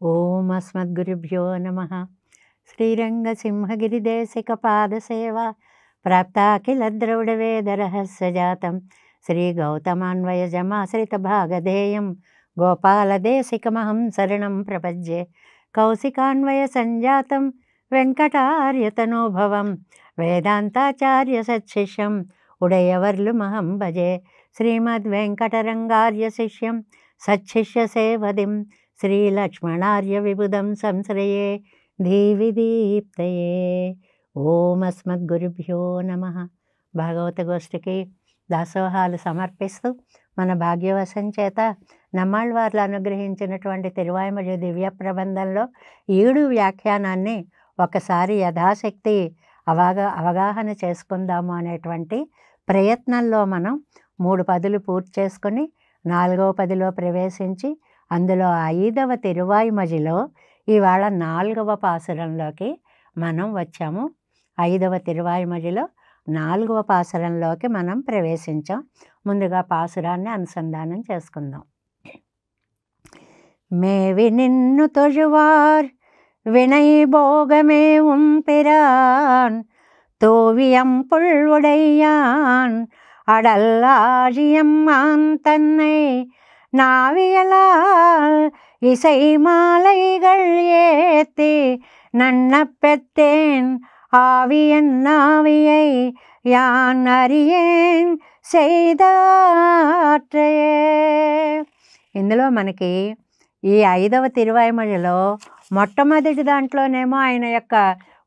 ఓం అస్మద్గురుభ్యో నమః. శ్రీరంగసింహగిరిదేశికపాదసేవా ప్రాప్తాఖిల ద్రవిడవేదరహస్యజాతం శ్రీగౌతమాన్వయజమాశ్రితభాగధేయం గోపాలదేశికమహం శరణం ప్రపద్యే. కౌశికాన్వయసంజాతం వెంకటార్యతనోభవం వేదాంతాచార్య సత్శిష్యం ఉడయవర్లుమహం భజే. శ్రీమద్వెంకటరంగార్య శిష్యం సత్శిష్య సేవదిం శ్రీలక్ష్మణార్య విబుధం సంశ్రయే ధీవిదీప్తయే. ఓం అస్మద్గురుభ్యో నమః. భాగవత గోష్ఠికి దాసోహాలు సమర్పిస్తూ మన భాగ్యవశం చేత నమ్మాళ్ళవార్లు అనుగ్రహించినటువంటి తిరువాయిమొഴി దివ్య ప్రబంధంలో 7 వ్యాఖ్యానాన్ని ఒకసారి యథాశక్తి అవగాహన చేసుకుందాము అనేటువంటి ప్రయత్నంలో మనం 3 పదులు పూర్తి చేసుకొని 4వ పదిలో ప్రవేశించి అందులో 5వ తిరువాయిమొഴിలో ఇవాళ 4వ పాసురంలోకి మనం వచ్చాము. 5వ తిరువాయిమొഴിలో 4వ పాసురంలోకి మనం ప్రవేశించాం. ముందుగా పాసురాన్ని అనుసంధానం చేసుకుందాం. మేవి నిన్ను తొഴുవార్ వినై భోగమే ఉంపిరాన్ தோவியம் புள்வுடையான் அடல்லாழியம்மான் தன்னை நாவியலால் இசை மாலைகள் ஏத்தி நன்ன பெற்றேன் ஆவியன் நாவியை யான் அறியேன் செய்தாற்றையே. ఇందులో మనకి ఈ 5వ తిరువాయిమొழிలో మొట్టమొదటి దాంట్లోనేమో ఆయన యొక్క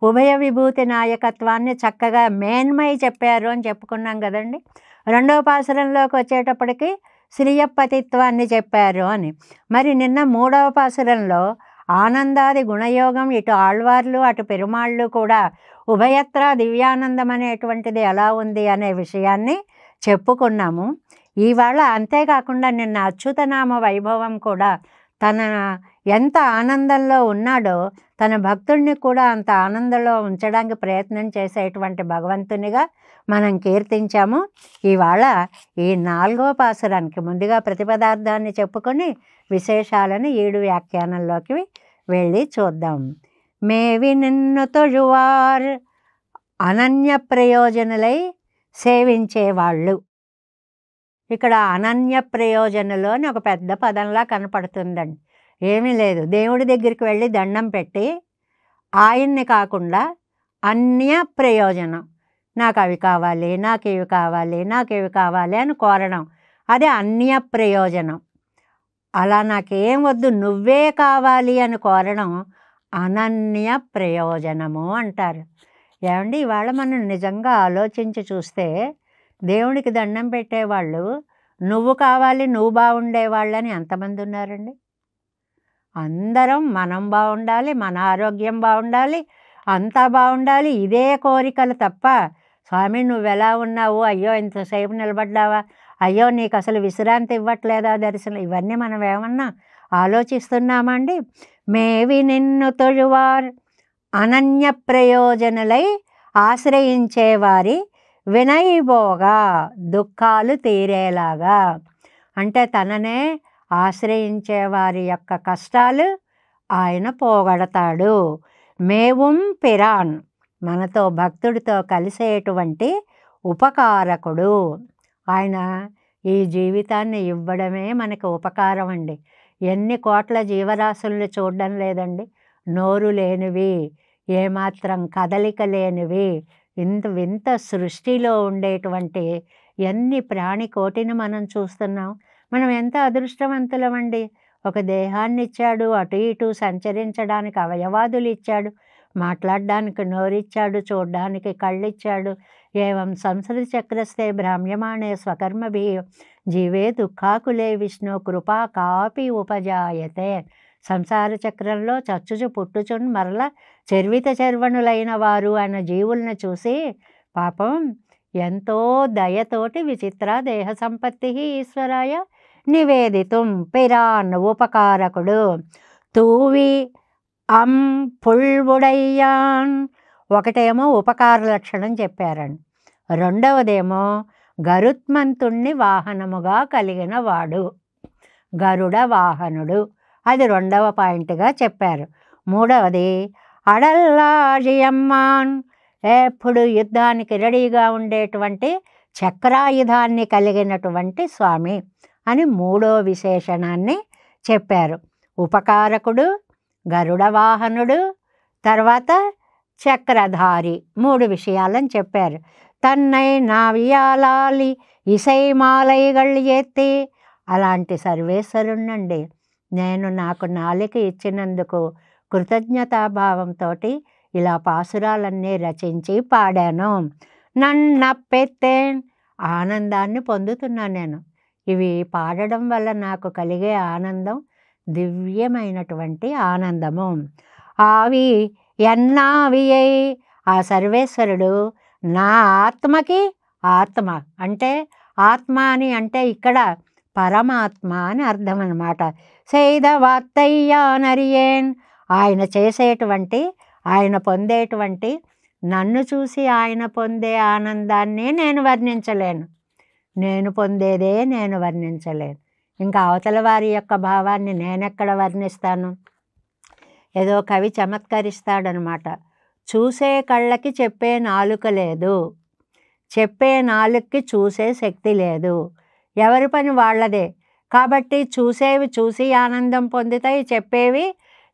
ఉభయ విభూతి నాయకత్వాన్ని చక్కగా మేన్మై చెప్పారు అని చెప్పుకున్నాం కదండి. 2వ పాసురంలోకి వచ్చేటప్పటికి శ్రీయపతిత్వాన్ని చెప్పారు అని. మరి నిన్న 3వ పాసురంలో ఆనందాది గుణయోగం, ఇటు ఆళ్వార్లు అటు పెరుమాళ్ళు కూడా ఉభయత్ర దివ్యానందం అనేటువంటిది ఎలా ఉంది అనే విషయాన్ని చెప్పుకున్నాము. ఇవాళ అంతేకాకుండా నిన్న అచ్యుతనామ వైభవం కూడా తన ఎంత ఆనందంలో ఉన్నాడో తన భక్తుడిని కూడా అంత ఆనందంలో ఉంచడానికి ప్రయత్నం చేసేటువంటి భగవంతునిగా మనం కీర్తించాము. ఇవాళ ఈ 4వ పాసురానికి ముందుగా ప్రతిపదార్థాన్ని చెప్పుకొని విశేషాలను 7 వ్యాఖ్యానంలోకి వెళ్ళి చూద్దాం. మేవి నిన్ను తొഴുవార్ అనన్య ప్రయోజనులై సేవించేవాళ్ళు. ఇక్కడ అనన్య ప్రయోజనులు అని ఒక పెద్ద పదంలా కనపడుతుందండి. ఏమీ లేదు, దేవుడి దగ్గరికి వెళ్ళి దండం పెట్టి ఆయన్ని కాకుండా అన్య ప్రయోజనం, నాకు అవి కావాలి, నాకు ఇవి కావాలి, నాకు ఇవి కావాలి అని కోరడం, అదే అన్య ప్రయోజనం. అలా నాకేం వద్దు నువ్వే కావాలి అని కోరడం అనన్య ప్రయోజనము అంటారు. ఏమండి, ఇవాళ మనం నిజంగా ఆలోచించి చూస్తే దేవుడికి దండం పెట్టేవాళ్ళు నువ్వు కావాలి, నువ్వు బాగుండేవాళ్ళని ఎంతమంది ఉన్నారండి? అందరం మనం బాగుండాలి, మన ఆరోగ్యం బాగుండాలి, అంతా బాగుండాలి, ఇదే కోరికలు తప్ప స్వామి నువ్వెలా ఉన్నావు, అయ్యో ఇంతసేపు నిలబడ్డావా, అయ్యో నీకు అసలు విశ్రాంతి ఇవ్వట్లేదా దర్శనం, ఇవన్నీ మనం ఏమన్నా ఆలోచిస్తున్నామండి? మేవి నిన్ను తొഴുవార్ అనన్య ప్రయోజనులై ఆశ్రయించేవారి వినయభోగా దుఃఖాలు తీరేలాగా, అంటే తననే ఆశ్రయించే వారి యొక్క కష్టాలు ఆయన పోగొడతాడు. మేవుం పిరాన్, మనతో భక్తుడితో కలిసేటువంటి ఉపకారకుడు ఆయన. ఈ జీవితాన్ని ఇవ్వడమే మనకు ఉపకారం అండి. ఎన్ని కోట్ల జీవరాశుల్ని చూడడం లేదండి, నోరు లేనివి, ఏమాత్రం కదలిక లేనివి, వింత సృష్టిలో ఉండేటువంటి ఎన్ని ప్రాణికోటిని మనం చూస్తున్నాం. మనం ఎంత అదృష్టవంతులమండి. ఒక దేహాన్ని ఇచ్చాడు, అటు ఇటు సంచరించడానికి అవయవాదులు ఇచ్చాడు, మాట్లాడడానికి నోరిచ్చాడు, చూడడానికి కళ్ళు ఇచ్చాడు. ఏవం సంసృతి చక్రస్థే భ్రామ్యమాణే స్వకర్మభి జీవే దుఃఖాకులే విష్ణు కృపా కాపి ఉపజాయతే. సంసార చక్రంలో చచ్చుచు పుట్టుచున్ మరల చర్విత చర్వణులైన వారు ఆయన జీవులను చూసి పాపం ఎంతో దయతోటి విచిత్ర దేహ సంపత్తి ఈశ్వరాయ నివేదితుం పిరాన్ ఉపకారకుడు. తూవి అం పుల్వుడయ్యాన్, ఒకటేమో ఉపకార లక్షణం చెప్పారండి, రెండవదేమో గరుత్మంతుణ్ణి వాహనముగా కలిగిన వాడు, గరుడ వాహనుడు. అది రెండవ పాయింట్గా చెప్పారు. మూడవది అడల్లాజియమ్మాన్, ఎప్పుడు యుద్ధానికి రెడీగా ఉండేటువంటి చక్రాయుధాన్ని కలిగినటువంటి స్వామి అని మూడో విశేషణాన్ని చెప్పారు. ఉపకారకుడు, గరుడ వాహనుడు, తర్వాత చక్రధారి, 3 విషయాలని చెప్పారు. తన్నై నావియాలాలి ఇసై మాలైగళ్ళు ఎత్తి, అలాంటి సర్వేశ్వరుణ్ణండి నేను నాకు నాలిక ఇచ్చినందుకు కృతజ్ఞతాభావంతో ఇలా పాసురాలన్నీ రచించి పాడాను. నన్నప్పెత్తేన్, ఆనందాన్ని పొందుతున్నాను నేను. ఇవి పాడడం వల్ల నాకు కలిగే ఆనందం దివ్యమైనటువంటి ఆనందము. ఆవి ఎన్నావియై, ఆ సర్వేశ్వరుడు నా ఆత్మకి, ఆత్మ అంటే ఆత్మ అని అంటే ఇక్కడ పరమాత్మ అని అర్థం అన్నమాట. సేదవాత్తయ్యా నరియేన్, ఆయన చేసేటువంటి, ఆయన పొందేటువంటి, నన్ను చూసి ఆయన పొందే ఆనందాన్ని నేను వర్ణించలేను. నేను పొందేదే నేను వర్ణించలేను. ఇంకా అవతల వారి యొక్క భావాన్ని నేనెక్కడ వర్ణిస్తాను? ఏదో కవి చమత్కరిస్తాడనమాట. చూసే కళ్ళకి చెప్పే నాలుక లేదు, చెప్పే నాలుకకి చూసే శక్తి లేదు. ఎవరి పని వాళ్ళదే. కాబట్టి చూసేవి చూసి ఆనందం పొందుతాయి, చెప్పేవి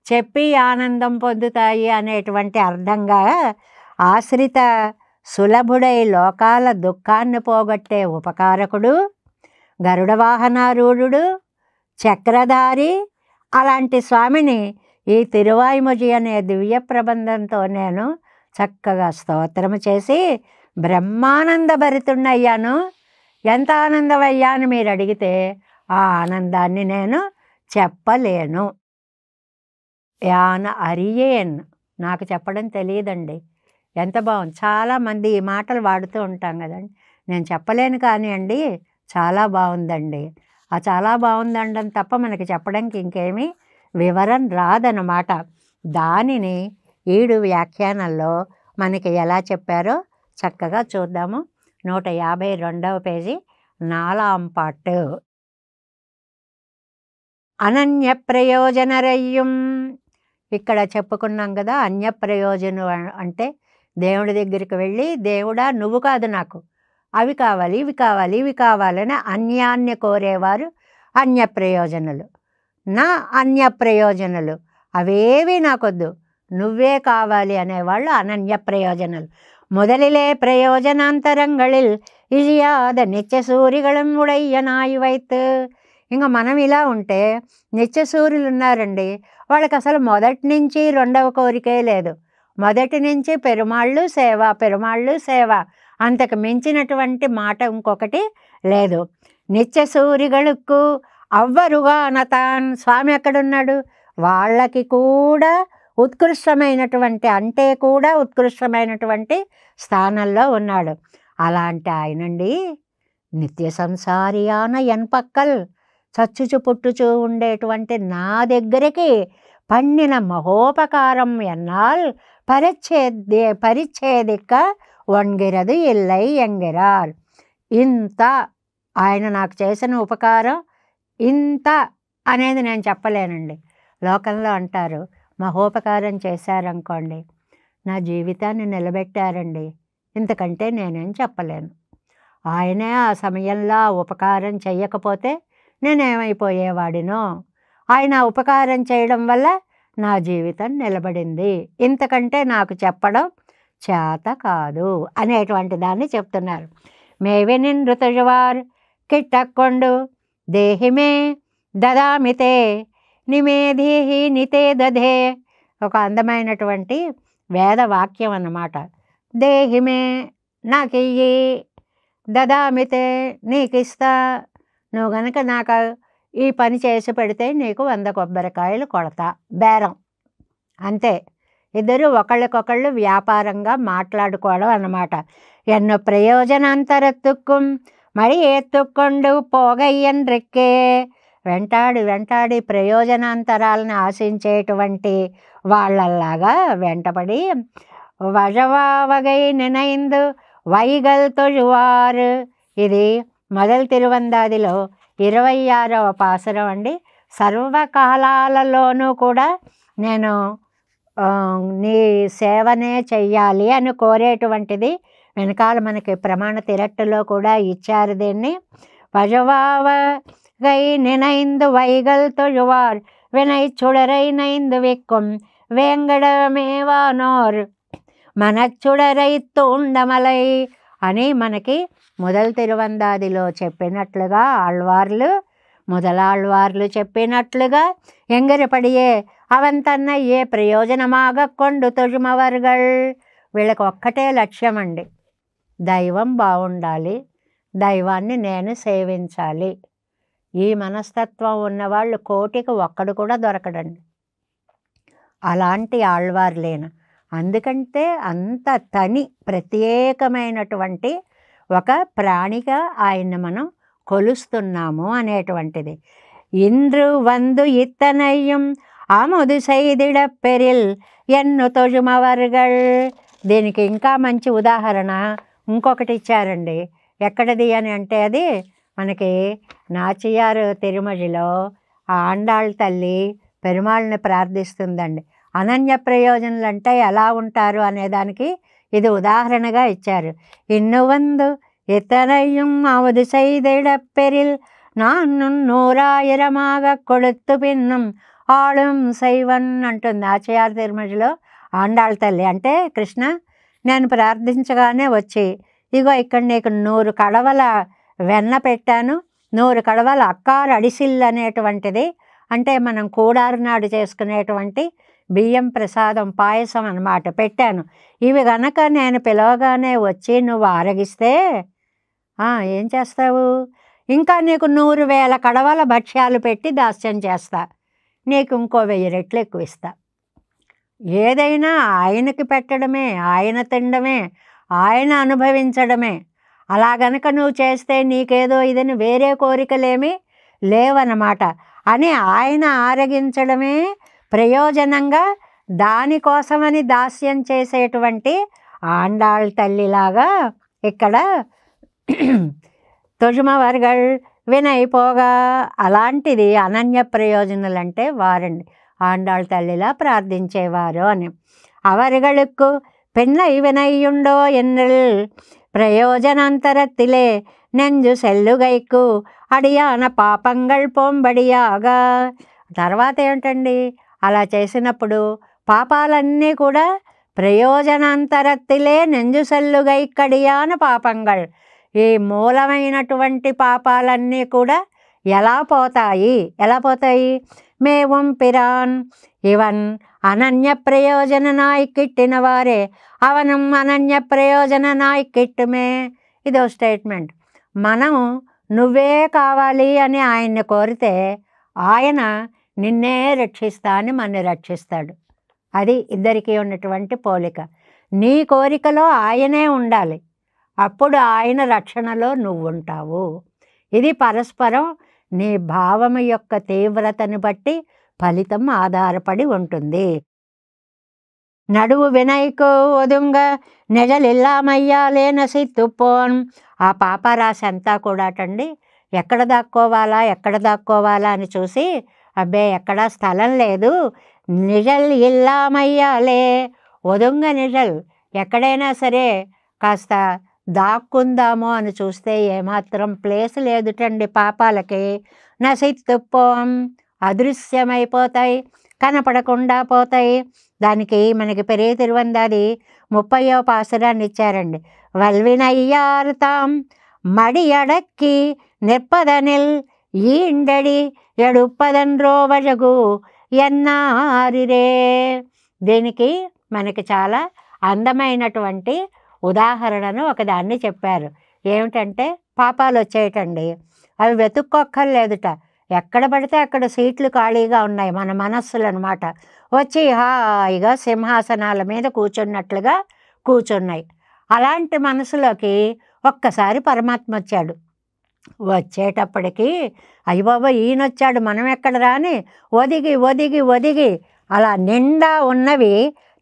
చెప్పి ఆనందం పొందుతాయి అనేటువంటి అర్థంగా ఆశ్రిత సులభుడై లోకాల దుఃఖాన్ని పోగొట్టే ఉపకారకుడు, గరుడ వాహనారూఢుడు, చక్రధారి, అలాంటి స్వామిని ఈ తిరువాయిమొഴി అనే దివ్య ప్రబంధంతో నేను చక్కగా స్తోత్రము చేసి బ్రహ్మానందభరితున్నయ్యాను. ఎంత ఆనందమయ్యా అని మీరు అడిగితే ఆ ఆనందాన్ని నేను చెప్పలేను. యాన అరియేన్, నాకు చెప్పడం తెలియదండి. ఎంత బాగుంది. చాలామంది ఈ మాటలు వాడుతూ ఉంటాం కదండి. నేను చెప్పలేను కానీ అండి చాలా బాగుందండి. ఆ చాలా బాగుందండం తప్ప మనకి చెప్పడానికి ఇంకేమీ వివరం రాదన్నమాట. దానిని 7 వ్యాఖ్యానంలో మనకి ఎలా చెప్పారో చక్కగా చూద్దాము. 152వ పేజీ 4వ పార్ట్. అనన్య ప్రయోజనరయ్యం, ఇక్కడ చెప్పుకున్నాం కదా. అన్య ప్రయోజనం అంటే దేవుడి దగ్గరికి వెళ్ళి, దేవుడా నువ్వు కాదు నాకు, అవి కావాలి ఇవి కావాలి ఇవి కావాలని అన్యాన్ని కోరేవారు అన్య ప్రయోజనులు. నా అన్య ప్రయోజనులు అవేవి నాకొద్దు, నువ్వే కావాలి అనేవాళ్ళు అనన్య ప్రయోజనులు. முதலிலே பிரயோஜனாந்தரங்களில் இழியாத நித்திய சூரிகளும் உடையనాయి వైత్. ఇంకా మనం ఇలా ఉంటే నిత్య సూర్యులు ఉన్నారండి, వాళ్ళకి అసలు మొదటి నుంచి రెండవ కోరికే లేదు. మొదటి నుంచి పెరుమాళ్ళు సేవ, పెరుమాళ్ళు సేవ, అంతకు మించినటువంటి మాట ఇంకొకటి లేదు. నిత్య సూరిகளுக்கு అవ్వరుగా నతాన్, స్వామి ఎక్కడున్నాడు? వాళ్ళకి కూడా ఉత్కృష్టమైనటువంటి, అంటే కూడా ఉత్కృష్టమైనటువంటి స్థానంలో ఉన్నాడు. అలాంటి ఆయనండి నిత్య సంసారియాన ఎన్పక్కల్, చచ్చుచు పుట్టుచూ ఉండేటువంటి నా దగ్గరికి పండిన మహోపకారం ఎన్నాల్ పరిచ్ఛేదిక వంగిరదు ఇల్లై ఎంగిరాల్. ఇంత ఆయన నాకు చేసిన ఉపకారం ఇంత అనేది నేను చెప్పలేనండి. లోకంలో అంటారు మహోపకారం చేశారనుకోండి, నా జీవితాన్ని నిలబెట్టారండి, ఇంతకంటే నేనేం చెప్పలేను. ఆయనే ఆ సమయంలో ఉపకారం చేయకపోతే నేనేమైపోయేవాడినో. ఆయన ఉపకారం చేయడం వల్ల నా జీవితం నిలబడింది, ఇంతకంటే నాకు చెప్పడం చేత కాదు అనేటువంటి దాన్ని చెప్తున్నారు. మేవినిన్ ఋతుజవార్ కిట్టక్కొండు దేహిమే దదామితే నిమేధీహి నితే దధే. ఒక అందమైనటువంటి వేదవాక్యం అన్నమాట. దేహిమే నాకియ్యి, దదామితే నీకు ఇస్తా, నువ్వు గనక నాకు ఈ పని చేసి పెడితే నీకు 100 కొబ్బరికాయలు కొడతా, బేరం అంతే. ఇద్దరు ఒకళ్ళకొకళ్ళు వ్యాపారంగా మాట్లాడుకోవడం అన్నమాట. ఎన్నో ప్రయోజనాంతరత్తుక్కుం మరి ఏత్తుక్కొండు పోగయ్యన్ రెక్కే. వెంటాడి ప్రయోజనాంతరాలను ఆశించేటువంటి వాళ్ళలాగా వెంటపడి వజవావగై నినైందు వైగల్ తొజువారు. ఇది మొదలు తిరువందాదిలో 26వ పాసురం అండి. సర్వకాలాలలోనూ కూడా నేను నీ సేవనే చెయ్యాలి అని కోరేటువంటిది వెనకాల మనకి ప్రమాణ తిరట్టులో కూడా ఇచ్చారు. దీన్ని పజవావ గై నినైందు వైగల్ తొజువార్ వినై చుడరై నైందు విక్కుం వేంగడమేవానోర్ మనచ్చుడరై తూండమలై అని మనకి మొదలు తిరువందాదిలో చెప్పినట్లుగా ఆళ్వార్లు మొదలాళ్వార్లు చెప్పినట్లుగా ఎంగరపడియే అవంతన్న ఏ ప్రయోజనమాగ కొండు తొజుమవర్గల్. వీళ్ళకి ఒక్కటే లక్ష్యం అండి, దైవం బాగుండాలి, దైవాన్ని నేను సేవించాలి. ఈ మనస్తత్వం ఉన్నవాళ్ళు కోటికి ఒక్కడు కూడా దొరకడండి, అలాంటి ఆళ్వార్లేను. అందుకంటే అంత తని ప్రత్యేకమైనటువంటి ఒక ప్రాణిగా ఆయన్ని మనం కొలుస్తున్నాము అనేటువంటిది. ఇంద్రు వందు ఇత్తనయ్యం అముదు సైదిడ పెరిల్ ఎన్ను తొజుమవర్గల్. దీనికి ఇంకా మంచి ఉదాహరణ ఇంకొకటి ఇచ్చారండి. ఎక్కడిది అని అంటే అది మనకి నాచియారు తిరుమజిలో ఆ ఆండాళ్ళ తల్లి పెరుమాళ్ళని ప్రార్థిస్తుందండి. అనన్య ప్రయోజనాలు అంటే ఎలా ఉంటారు అనేదానికి ఇది ఉదాహరణగా ఇచ్చారు. ఇన్నువందు ఇతనయ్యం అవదు సైదిడ పెరిల్ నాన్ను నూరాయిరమాగ కొడుత్తు పిన్నం ఆళం సైవన్ అంటుంది ఆచయార్ తిరుమజిలో ఆండాళ్ళ తల్లి. అంటే కృష్ణ, నేను ప్రార్థించగానే వచ్చి ఇగో ఇక్కడ నీకు 100 కడవల వెన్న పెట్టాను, 100 కడవల అక్కారు అడిసిల్ అనేటువంటిది అంటే మనం కూడారు నాడు చేసుకునేటువంటి బియ్యం ప్రసాదం పాయసం అన్నమాట పెట్టాను. ఇవి గనక నేను పిలవగానే వచ్చి నువ్వు ఆరగిస్తే ఏం చేస్తావు? ఇంకా నీకు 100,000 కడవల భక్ష్యాలు పెట్టి దాస్యం చేస్తా, నీకు ఇంకో 1000 రెట్లు ఎక్కువ ఇస్తా. ఏదైనా ఆయనకి పెట్టడమే, ఆయన తినడమే, ఆయన అనుభవించడమే. అలా గనక నువ్వు చేస్తే నీకేదో ఇదని వేరే కోరికలేమీ లేవన్నమాట అని ఆయన ఆరగించడమే ప్రయోజనంగా దానికోసమని దాస్యం చేసేటువంటి ఆండాళ్ళ తల్లిలాగా ఇక్కడ తొజుమవర్గల్ వినైపోగా అలాంటిది అనన్య ప్రయోజనాలు అంటే వారండి ఆండాళ్ళ తల్లిలా ప్రార్థించేవారు అని. அவர்களுக்கு பெண்ணை வினையுண்டோ என்னில் ప్రయోజనాంతరత్తిలే నెంజు సెల్లుగైకు అడియాన పాపంగళ్ పోంబడియాగా. తర్వాత ఏమిటండి, అలా చేసినప్పుడు పాపాలన్నీ కూడా ప్రయోజనాంతరత్తిలే నెంజు సెల్లుగైక్కడియాన పాపంగళ్, ఈ మూలమైనటువంటి పాపాలన్నీ కూడా ఎలా పోతాయి? మేవం పిరాన్ ఇవన్ అనన్య ప్రయోజననాయ్ కిట్టిన వారే అవనం అనన్య ప్రయోజననాయ్ కిట్టుమే. ఇదో స్టేట్మెంట్. మనం నువ్వే కావాలి అని ఆయన్ని కోరితే ఆయన నిన్నే రక్షిస్తా అని మన రక్షిస్తాడు. అది ఇద్దరికీ ఉన్నటువంటి పోలిక. నీ కోరికలో ఆయనే ఉండాలి, అప్పుడు ఆయన రక్షణలో నువ్వు ఉంటావు. ఇది పరస్పరం నీ భావము యొక్క తీవ్రతను బట్టి ఫలితం ఆధారపడి ఉంటుంది. నడువు వినైకు ఒదుంగ నెజలిల్లామయ్యాలే నసిత్తుపోన్. ఆ పాపరాశి అంతా కూడాటండి ఎక్కడ దాక్కోవాలా అని చూసి అబ్బే ఎక్కడా స్థలం లేదు, నిజల్ ఇల్లామయ్యాలే ఒదుంగ నిజల్, ఎక్కడైనా సరే కాస్త దాక్కుందామో అని చూస్తే ఏమాత్రం ప్లేస్ లేదుటండి పాపాలకి. నసిత్తుపోం, అదృశ్యమైపోతాయి, కనపడకుండా పోతాయి. దానికి మనకి పెరియ తిరువందాది 30వ పాసురాన్ని ఇచ్చారండి. వల్వినయ్యారుతాం మడి అడక్కి నిప్పదనిల్ ఈండడి ఎడుప్పదన్ రోవజగు ఎన్నారిరే. దీనికి మనకి చాలా అందమైనటువంటి ఉదాహరణను ఒకదాన్ని చెప్పారు. ఏమిటంటే పాపాలు వచ్చేయటండి, అవి వెతుక్కోక్కర్లేదుట, ఎక్కడ పడితే అక్కడ సీట్లు ఖాళీగా ఉన్నాయి మన మనస్సులు అనమాట. వచ్చి హాయిగా సింహాసనాల మీద కూర్చున్నట్లుగా కూర్చున్నాయి. అలాంటి మనసులోకి ఒక్కసారి పరమాత్మ వచ్చాడు. వచ్చేటప్పటికి అయ్య బాబా ఈయనొచ్చాడు మనం ఎక్కడ రాని ఒదిగి అలా నిండా ఉన్నవి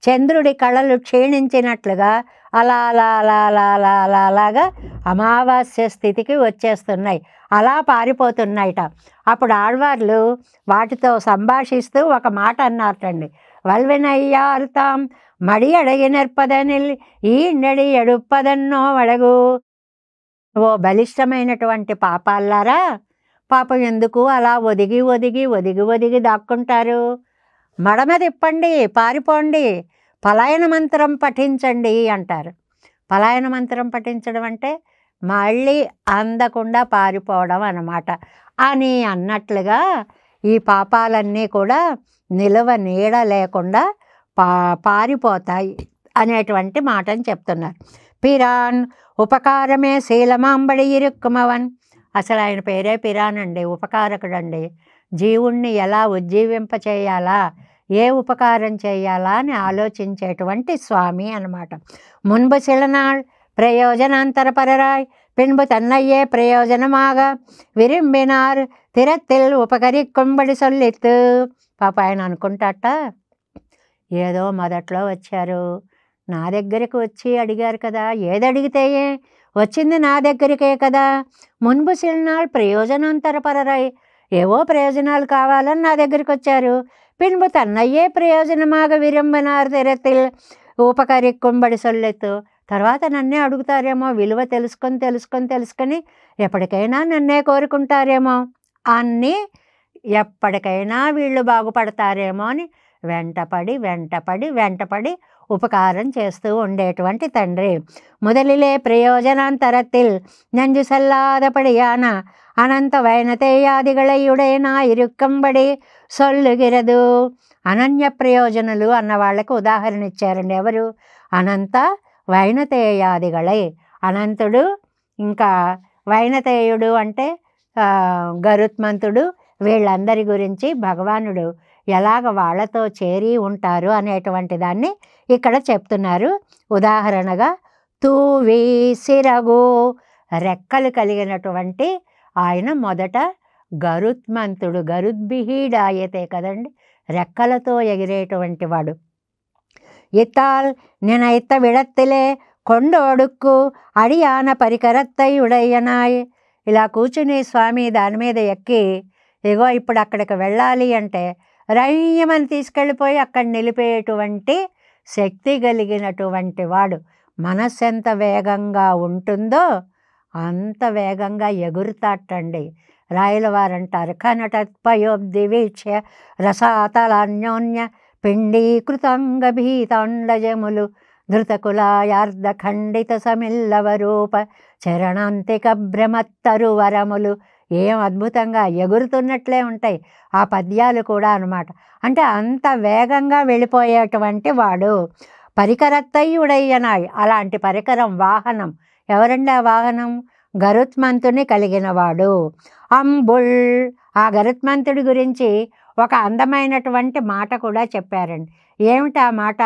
చంద్రుడి కళలు క్షీణించినట్లుగా అలా అలా అలా అలా అలా అలా అలాగా అమావాస్య స్థితికి వచ్చేస్తున్నాయి, అలా పారిపోతున్నాయిట. అప్పుడు ఆళ్వార్లు వాటితో సంభాషిస్తూ ఒక మాట అన్నారటండి. వల్వినయ్యారుతాం మడి అడగినర్పదనిల్ ఈ నడి ఎడుప్పదన్నో వడగు. ఓ బలిష్టమైనటువంటి పాపాలారా, పాపం ఎందుకు అలా ఒదిగి ఒదిగి ఒదిగి ఒదిగి దాక్కుంటారు? మడమ తిప్పండి, పారిపోండి, పలాయన మంత్రం పఠించండి అంటారు. పలాయన మంత్రం పఠించడం అంటే మళ్ళీ అందకుండా పారిపోవడం అన్నమాట. అని అన్నట్లుగా ఈ పాపాలన్నీ కూడా నిలవ నీడ లేకుండా పారిపోతాయి అనేటువంటి మాటని చెప్తున్నారు. పిరాన్ ఉపకారమే శీలమాంబడి ఇరుక్కుమవన్. అసలు ఆయన పేరే పిరాన్ అండి, ఉపకారకుడండి. జీవుణ్ణి ఎలా ఉజ్జీవింప చేయాలా, ఏ ఉపకారం చేయాలా అని ఆలోచించేటువంటి స్వామి అన్నమాట. మున్బు సిలనాళ్ ప్రయోజనాంతరపరరాయ్ పిన్బు తన్నయ్యే ప్రయోజనమాగ విరింబినార్ తిరత్తిల్ ఉపకరి కుంబడి సొల్లిత్తు. పాప ఆయన అనుకుంటాట, ఏదో మొదట్లో వచ్చారు, నా దగ్గరికి వచ్చి అడిగారు కదా, ఏది అడిగితే వచ్చింది నా దగ్గరికే కదా. మున్బు సిలనాళ్ ప్రయోజనాంతరపరరాయ్, ఏవో ప్రయోజనాలు కావాలని నా దగ్గరికి వచ్చారు. పిన్బు తన్నయ్యే ప్రయోజనమాగ విరంబనార్ తిరత్తిల్ ఉపకరి కుంబడి సొల్లెత్తు. తర్వాత నన్నే అడుగుతారేమో, విలువ తెలుసుకొని ఎప్పటికైనా నన్నే కోరుకుంటారేమో, అన్నీ ఎప్పటికైనా వీళ్ళు బాగుపడతారేమో అని వెంటపడి ఉపకారం చేస్తూ ఉండేటువంటి తండ్రి. మొదలిలే ప్రయోజనాంతరత్తిల్ నంజు సల్లాదపడియాన అనంత వైనతేయాదిగళయుడైనా ఇరుక్కంబడి సొల్లుగిరదు. అనన్య ప్రయోజనులు అన్న వాళ్ళకి ఉదాహరణ ఇచ్చారండి. ఎవరు? అనంత వైనతేయాదిగళై. అనంతుడు ఇంకా వైనతేయుడు అంటే గరుత్మంతుడు, వీళ్ళందరి గురించి భగవానుడు ఎలాగ వాళ్ళతో చేరి ఉంటారు అనేటువంటి దాన్ని ఇక్కడ చెప్తున్నారు. ఉదాహరణగా తూవి సిరగు, రెక్కలు కలిగినటువంటి ఆయన మొదట గరుత్మంతుడు, గరుద్భిహీడాయతే కదండి, రెక్కలతో ఎగిరేటువంటి వాడు. ఇత్తాల్ నినైత్త విడత్తిలే కొండోడుక్కు అడియాన పరికరత్తయుడయ్యనాయ్. ఇలా కూర్చుని స్వామి దాని మీద ఎక్కి, ఇగో ఇప్పుడు అక్కడికి వెళ్ళాలి అంటే రయ్యమని తీసుకెళ్ళిపోయి అక్కడ నిలిపేటువంటి శక్తి కలిగినటువంటి వాడు. మనస్సు ఎంత వేగంగా ఉంటుందో అంత వేగంగా ఎగురుతాటండి. రాయల వారంటారు, కనటత్పయోబ్ది వీక్ష్య రసాతలాన్యోన్య పిండీకృతంగ భీతాండజములు ధృతకులాయార్ధ ఖండిత సమిల్లవరూప చరణాంతిక భ్రమత్తరువరములు. ఏం అద్భుతంగా ఎగురుతున్నట్లే ఉంటాయి ఆ పద్యాలు కూడా అన్నమాట. అంటే అంత వేగంగా వెళ్ళిపోయేటువంటి వాడు. పరికరత్తయుడయ్యనాయ్, అలాంటి పరికరం, వాహనం. ఎవరండి ఆ వాహనం? గరుత్మంతుని కలిగిన వాడు. అంబుల్, ఆ గరుత్మంతుడి గురించి ఒక అందమైనటువంటి మాట కూడా చెప్పారండి. ఏమిటి ఆ మాట?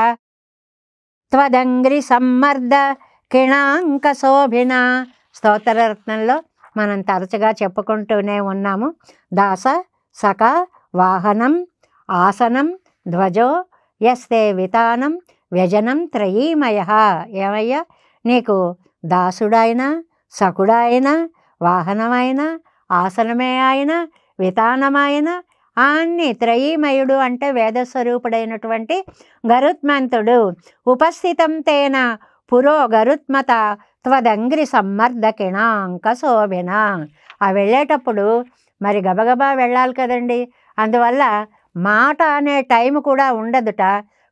త్వదంగ్రి సమ్మర్ద కిణాంక శోభిన. స్తోత్రరత్నంలో మనం తరచుగా చెప్పుకుంటూనే ఉన్నాము. దాస సఖ వాహనం ఆసనం ధ్వజో యస్తే వితానం వ్యజనం త్రయీమయ. ఏమయ్యా, నీకు దాసుడైనా, సఖుడైనా, వాహనమైన, ఆసనమే అయినా, వితానమైన అన్ని త్రయీమయుడు అంటే వేదస్వరూపుడైనటువంటి గరుత్మంతుడు. ఉపస్థితం తేన పురో గరుత్మత త్వదంగ్రి సమ్మర్ద కిణాంక శోభిన. ఆ వెళ్ళేటప్పుడు మరి గబగబా వెళ్ళాలి కదండి, అందువల్ల మాట అనే టైం కూడా ఉండదుట.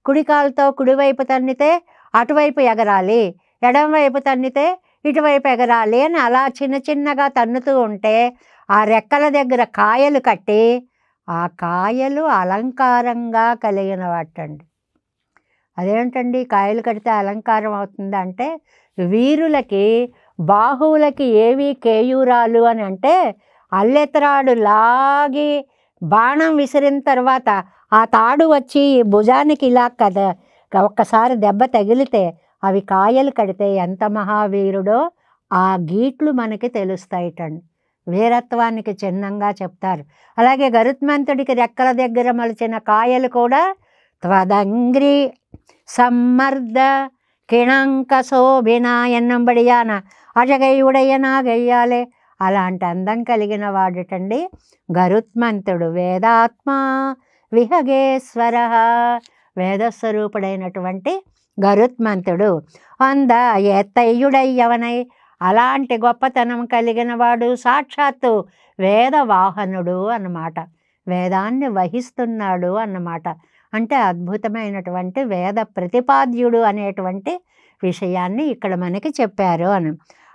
కుడికాలతో కుడివైపు తన్నితే అటువైపు ఎగరాలి, ఎడంవైపు తన్నితే ఇటువైపు ఎగరాలి అని అలా చిన్న చిన్నగా తన్నుతూ ఉంటే ఆ రెక్కల దగ్గర కాయలు కట్టి, ఆ కాయలు అలంకారంగా కలిగిన వాటండి. అదేంటండి కాయలు కడితే అలంకారం అవుతుందా అంటే, వీరులకి బాహువులకి ఏవి కేయూరాలు అని అంటే, అల్లెత్రాడు లాగి బాణం విసిరిన తర్వాత ఆ తాడు వచ్చి భుజానికి ఇలా కదా ఒక్కసారి దెబ్బ తగిలితే అవి కాయలు కడితే ఎంత మహావీరుడో ఆ గీట్లు మనకి తెలుస్తాయిటండి. వీరత్వానికి చిహ్నంగా చెప్తారు. అలాగే గరుత్మంతుడికి రెక్కల దగ్గర మలిచిన కాయలు కూడా ത്വദംഗ്രി സമ്മർദ്ദ കിണంక శోభిన ఎన్నంబడియాన అజగయుడయనాగయ్యాలే. అలాంటి అందం కలిగిన వాడుటండి గరుత్మంతుడు. వేదాత్మ విహగేశ్వర, వేదస్వరూపుడైనటువంటి గరుత్మంతుడు. అంద ఎత్తయ్యుడయ్యవనై, అలాంటి గొప్పతనం కలిగిన వాడు సాక్షాత్తు వేదవాహనుడు అన్నమాట. వేదాన్ని వహిస్తున్నాడు అన్నమాట. అంటే అద్భుతమైనటువంటి వేద ప్రతిపాద్యుడు అనేటువంటి విషయాన్ని ఇక్కడ మనకి చెప్పారు అని.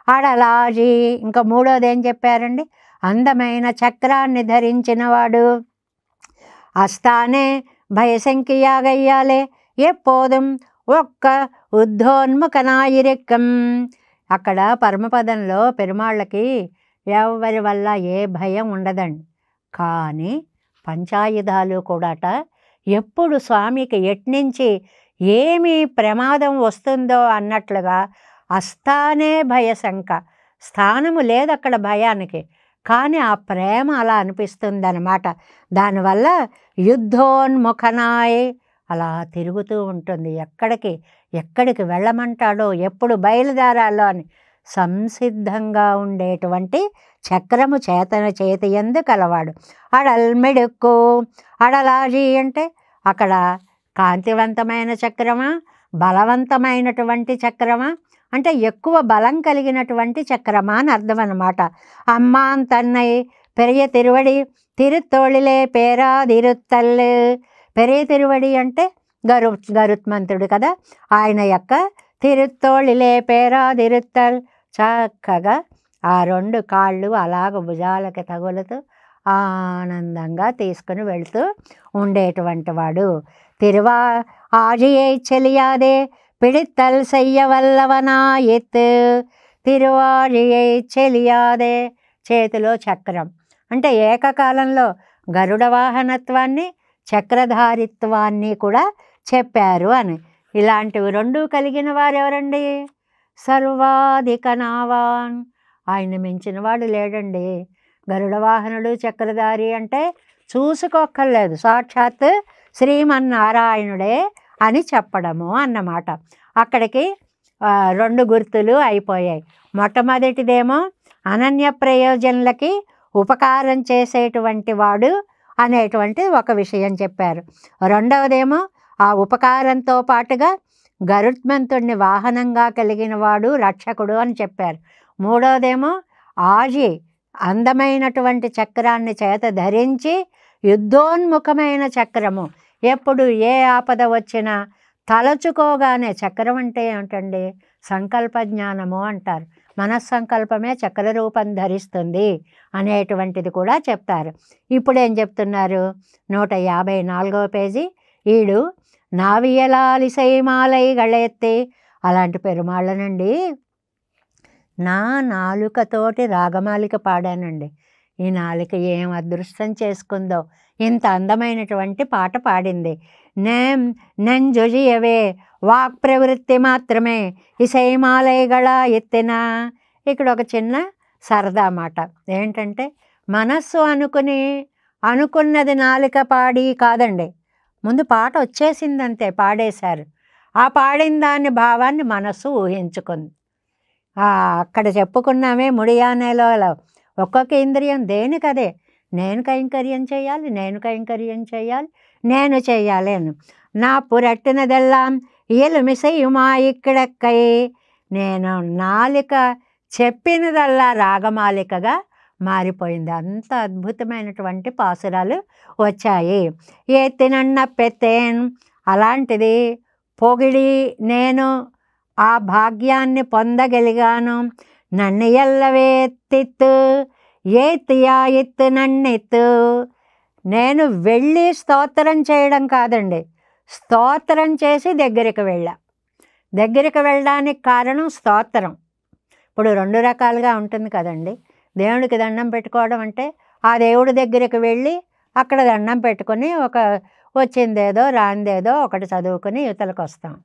అడలాజీ ఇంకా మూడోది ఏం చెప్పారండి? అందమైన చక్రాన్ని ధరించినవాడు. అస్తానే భయశంకియాగయ్యాలే ఎప్పోదుం ఒక్క ఉద్ధోన్ముఖనాయిరెక్కం. అక్కడ పరమపదంలో పెరుమాళ్ళకి ఎవరి వల్ల ఏ భయం ఉండదండి. కానీ పంచాయుధాలు కూడాట ఎప్పుడు స్వామికి ఎట్నుంచి ఏమి ప్రమాదం వస్తుందో అన్నట్లుగా అస్తానే భయశంక. స్థానము లేదు అక్కడ భయానికి, కానీ ఆ ప్రేమ అలా అనిపిస్తుందన్నమాట. దానివల్ల యుద్ధోన్ముఖనాయ్ అలా తిరుగుతూ ఉంటుంది. ఎక్కడికి వెళ్ళమంటాడో, ఎప్పుడు బయలుదేరాలో అని సంసిద్ధంగా ఉండేటువంటి చక్రము చేతి యందు కలవాడు. అడల్మిడుక్కు, అడలాజీ అంటే అక్కడ కాంతివంతమైన చక్రమా, బలవంతమైనటువంటి చక్రమా అంటే ఎక్కువ బలం కలిగినటువంటి చక్రమా అని అర్థం అన్నమాట. అమ్మాన్ తన్నై పెరియ తిరువడి తిరుత్తోళిలే పేరాదిరుత్తల్. పెరియ తిరువడి అంటే గరుత్మంతుడు కదా, ఆయన యొక్క తిరుత్తోళిలే పేరాదిరుత్తల్. చక్కగా ఆ రెండు కాళ్ళు అలాగ భుజాలకి తగులుతూ ఆనందంగా తీసుకుని వెళుతూ ఉండేటువంటి వాడు. తిరువా ఆజియై చెలియాదే పిడిత్తల్ సెయ్యవల్లవనాయిత్. తిరువాజియై చెలియాదే, చేతిలో చక్రం అంటే ఏకకాలంలో గరుడ వాహనత్వాన్ని చక్రధారిత్వాన్ని కూడా చెప్పారు అని. ఇలాంటివి రెండూ కలిగిన వారు ఎవరండి? సర్వాధికనావాన్, ఆయన మించిన వాడు లేడండి. గరుడ వాహనుడు చక్రధారి అంటే చూసుకోక్కర్లేదు, సాక్షాత్ శ్రీమన్నారాయణుడే అని చెప్పడము అన్నమాట. అక్కడికి రెండు గుర్తులు అయిపోయాయి. మొట్టమొదటిదేమో అనన్య ప్రయోజనులకి ఉపకారం చేసేటువంటి వాడు అనేటువంటి ఒక విషయం చెప్పారు. రెండవదేమో ఆ ఉపకారంతో పాటుగా గరుత్మంతుడిని వాహనంగా కలిగిన వాడు రక్షకుడు అని చెప్పారు. మూడవదేమో ఆజి అందమైనటువంటి చక్రాన్ని చేత ధరించి యుద్ధోన్ముఖమైన చక్రము. ఎప్పుడు ఏ ఆపద వచ్చినా తలచుకోగానే, చక్రం అంటే ఏమిటండి? సంకల్ప జ్ఞానము అంటారు. మనస్సంకల్పమే చక్ర రూపం ధరిస్తుంది అనేటువంటిది కూడా చెప్తారు. ఇప్పుడు ఏం చెప్తున్నారు? 154వ పేజీ. ఈడు నావియలాలిసైమాలై గళెత్తి, అలాంటి పెరుమాళ్ళనండి నా నాలుకతోటి రాగమాలిక పాడానండి. ఈ నాలుక ఏం అదృష్టం చేసుకుందో, ఇంత అందమైనటువంటి పాట పాడింది. నెంజొజియవే వాక్ ప్రవృత్తి మాత్రమే ఇసైమాలయగళ ఎత్తిన. ఇక్కడ ఒక చిన్న సరదా మాట ఏంటంటే, మనస్సు అనుకున్నది నాలుక పాడి కాదండి, ముందు పాట వచ్చేసిందంతే, పాడేశారు. ఆ పాడిన దాని భావాన్ని మనస్సు ఊహించుకుంది. అక్కడ చెప్పుకున్నామే ముడియానేలో ఒక్కొక్క ఇంద్రియం దేనికదే, నేను కైంకర్యం చేయాలి, నేను చేయాలి అని. నా పురట్టినదెల్లాం ఇయలుమిసయుమా ఇక్కడక్కై. నేను నాలిక చెప్పినదల్లా రాగమాలికగా మారిపోయింది. అంత అద్భుతమైనటువంటి పాసురాలు వచ్చాయి. ఎత్తినన్న పెత్తేన్, అలాంటిది పొగిడి నేను ఆ భాగ్యాన్ని పొందగలిగాను. నన్ను ఎల్లవేత్తిత్తు ఏతియా ఎత్తు నన్నెత్తు. నేను వెళ్ళి స్తోత్రం చేయడం కాదండి, స్తోత్రం చేసి దగ్గరికి వెళ్ళడానికి కారణం స్తోత్రం. ఇప్పుడు రెండు రకాలుగా ఉంటుంది కదండి. దేవుడికి దండం పెట్టుకోవడం అంటే ఆ దేవుడి దగ్గరికి వెళ్ళి అక్కడ దండం పెట్టుకొని ఒక వచ్చిందేదో రాందేదో ఒకటి చదువుకొని యువతలకు వస్తాం.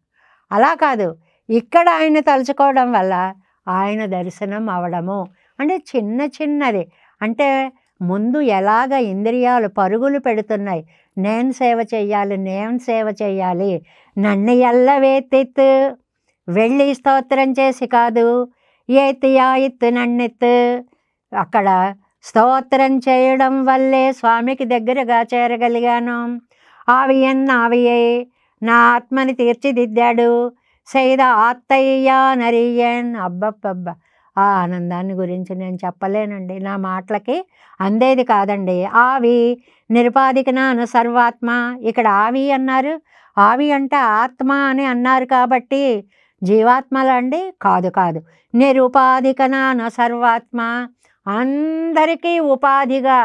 అలా కాదు, ఇక్కడ ఆయన తలుచుకోవడం వల్ల ఆయన దర్శనం అవడము అంటే చిన్నది. అంటే ముందు ఎలాగ ఇంద్రియాలు పరుగులు పెడుతున్నాయి, నేను సేవ చెయ్యాలి, నేను సేవ చెయ్యాలి, నన్ను ఎల్లవేత్తిత్తు, వెళ్ళి స్తోత్రం చేసి కాదు, ఏతియాయిత్తు నన్నెత్తు. అక్కడ స్తోత్రం చేయడం వల్లే స్వామికి దగ్గరగా చేరగలిగాను. ఆవియే నా ఆత్మని తీర్చిదిద్దాడు, సైద ఆత్తయ్య నరియన్. అబ్బబ్బబ్బ, ఆ ఆనందాన్ని గురించి నేను చెప్పలేనండి, నా మాటలకి అందేది కాదండి. ఆవి నిరుపాధికనాను సర్వాత్మ. ఇక్కడ ఆవి అన్నారు, ఆవి అంటే ఆత్మ అని అన్నారు కాబట్టి జీవాత్మలండి? కాదు కాదు, నిరుపాధికనాను సర్వాత్మ, అందరికీ ఉపాధిగా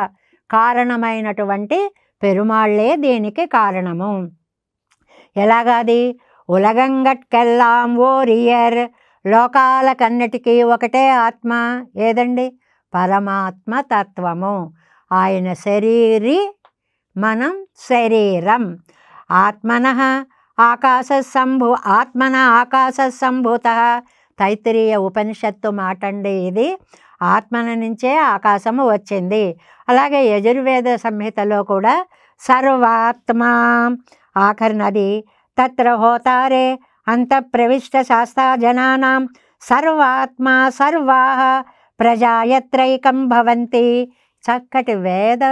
కారణమైనటువంటి పెరుమాళ్ళే దీనికి కారణము. ఎలాగాది? ఉలగంగట్కెల్లాం ఓరియర్, లోకాలకన్నిటికీ ఒకటే ఆత్మ. ఏదండి? పరమాత్మ తత్వము. ఆయన శరీరి, మనం శరీరం. ఆత్మనః ఆకాశ సంభూత. తైత్తిరీయ ఉపనిషత్తు మాట అండి ఇది. ఆత్మన నుంచే ఆకాశము వచ్చింది. అలాగే యజుర్వేద సంహితలో కూడా సర్వాత్మ ఆఖరినది. తత్ర హోతారే అంతఃప్రవిష్ట శాస్త్రజనానాం సర్వాత్మ సర్వాః ప్రజాయత్రైకం భవంతి. చక్కటి వేద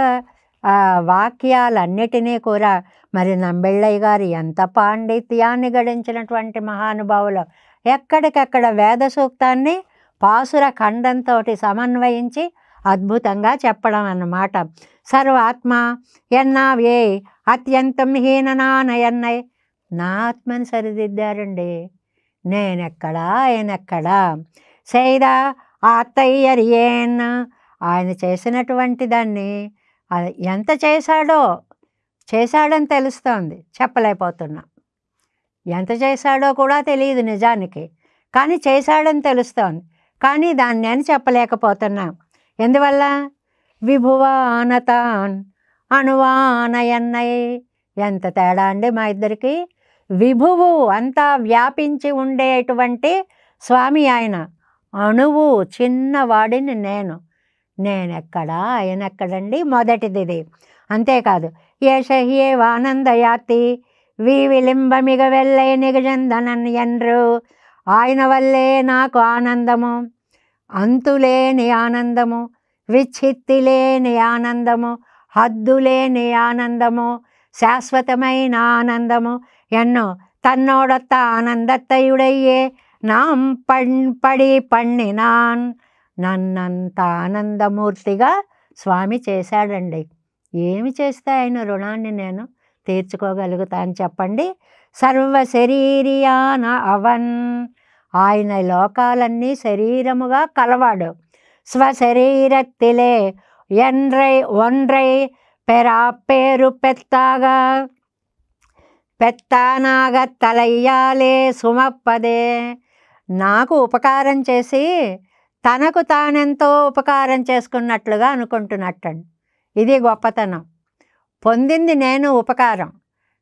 వాక్యాలన్నిటినీ కూడా మరి నంబెళ్ళయ్య గారు ఎంత పాండిత్యాన్ని గడించినటువంటి మహానుభావులు. ఎక్కడికక్కడ వేద సూక్తాన్ని పాసుర ఖండంతో సమన్వయించి అద్భుతంగా చెప్పడం అన్నమాట. సర్వాత్మ ఎన్నావే అత్యంతం హీననానయన్నయ్. నా ఆత్మని సరిదిద్దారండి, నేనెక్కడా ఆయనెక్కడా. సైదా ఆత్తయ్యరియన్, ఆయన చేసినటువంటి దాన్ని ఎంత చేశాడని తెలుస్తోంది, చెప్పలేకపోతున్నా. ఎంత చేశాడో కూడా తెలియదు నిజానికి, కానీ చేశాడని తెలుస్తోంది, కానీ దాన్ని నేను చెప్పలేకపోతున్నా. ఎందువల్ల? విభువానతాన్ అణువానయన్నయ్. ఎంత తేడా అండి మా ఇద్దరికి. విభువు అంతా వ్యాపించి ఉండేటువంటి స్వామి ఆయన, అణువు చిన్నవాడిని నేనెక్కడా ఆయనెక్కడండి. మొదటిది ఇది. అంతేకాదు, ఏషహ్యేవానందయాతి విలింబమిగ వెళ్ళే నిగజందనన్ ఎండ్రు. ఆయన వల్లే నాకు ఆనందము, అంతులేని ఆనందము, విచ్ఛిత్తి లేని ఆనందము, హద్దులేని ఆనందము, శాశ్వతమైన ఆనందము. ఎన్నో తన్నోడొత్త ఆనందత్తయుడయ్యే నాం పడి పణ్ణినాన్. నన్నంత ఆనందమూర్తిగా స్వామి చేశాడండి. ఏమి చేస్తే ఆయన రుణాన్ని నేను తీర్చుకోగలుగుతాను చెప్పండి. సర్వశరీరియాన అవన్, ఆయన లోకాలన్నీ శరీరముగా కలవాడు. స్వశరీరత్తిలే ఒండ్రై పెరాపేరు పెత్తానాగ తలయ్యాలే సుమప్పదే. నాకు ఉపకారం చేసి తనకు తానెంతో ఉపకారం చేసుకున్నట్లుగా అనుకుంటున్నట్టండి. ఇది గొప్పతనం. పొందింది నేను ఉపకారం,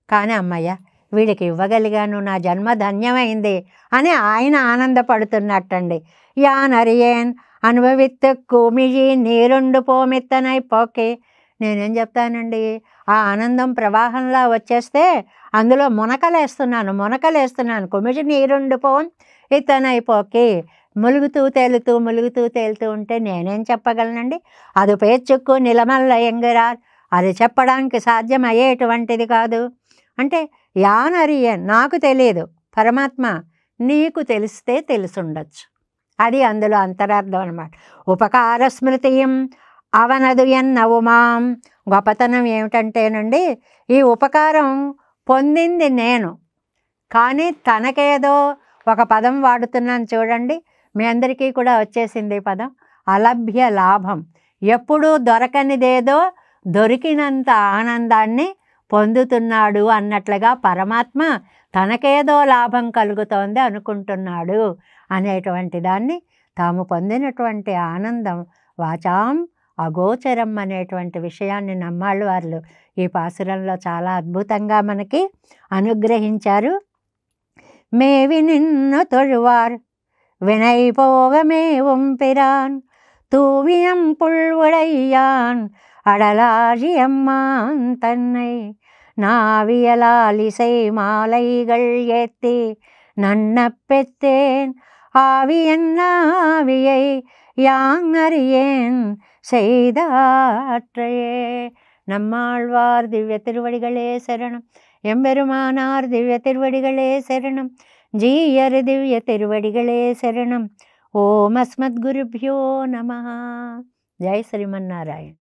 కానీ అమ్మయ్య వీడికి ఇవ్వగలిగాను, నా జన్మ ధన్యమైంది అని ఆయన ఆనందపడుతున్నట్టండి. యానరియన్ అనుభవిత్తు కుమిజి నీరుండు పోమిత్తనై పోకే. నేనేం చెప్తానండి, ఆ ఆనందం ప్రవాహంలా వచ్చేస్తే అందులో మునకలేస్తున్నాను. కుమిజి నీరుండు పోన్ ఇతనైపోకే. ములుగుతూ తేలుతూ ఉంటే నేనేం చెప్పగలనండి. అది పేర్చుక్కు నిలమల్ల ఎంగరార్, అది చెప్పడానికి సాధ్యమయ్యేటువంటిది కాదు. అంటే యానరియన్, నాకు తెలియదు, పరమాత్మ నీకు తెలిస్తే తెలుసుండొచ్చు. అది అందులో అంతరార్థం అన్నమాట. ఉపకార స్మృతియం అవనదు ఎన్నవుమాం. గొప్పతనం ఏమిటంటేనండి, ఈ ఉపకారం పొందింది నేను, కానీ తనకేదో ఒక పదం వాడుతున్నాను చూడండి. మీ అందరికీ కూడా వచ్చేసింది ఈ పదం, అలభ్య లాభం. ఎప్పుడూ దొరకనిదేదో దొరికినంత ఆనందాన్ని పొందుతున్నాడు అన్నట్లుగా పరమాత్మ తనకేదో లాభం కలుగుతోంది అనుకుంటున్నాడు అనేటువంటి దాన్ని, తాము పొందినటువంటి ఆనందం వాచాం అగోచరం అనేటువంటి విషయాన్ని నమ్మాళ్ళు వారు ఈ పాసురంలో చాలా అద్భుతంగా మనకి అనుగ్రహించారు. మేవి నిన్ను తొഴുవార్ వినైపోగమే వంపిరాన్ தூவியம் புல்வுடையான் அடலாழியம்மான் தன்னை நாவியலால் இசை மாலைகள் ஏத்தி நன்னப் பெற்றேன் ஆவியன் ஆவியை யாங்கறியேன் செய்த ஆற்றையே. நம்மாழ்வார் திவ்ய திருவடிகளே சரணம். எம்பெருமானார் திவ்ய திருவடிகளே சரணம். ஜீயர் திவ்ய திருவடிகளே சரணம். ஓம் அஸ்மத் குருப்யோ நமः. ஜெய் ஸ்ரீமன்னாராயண்.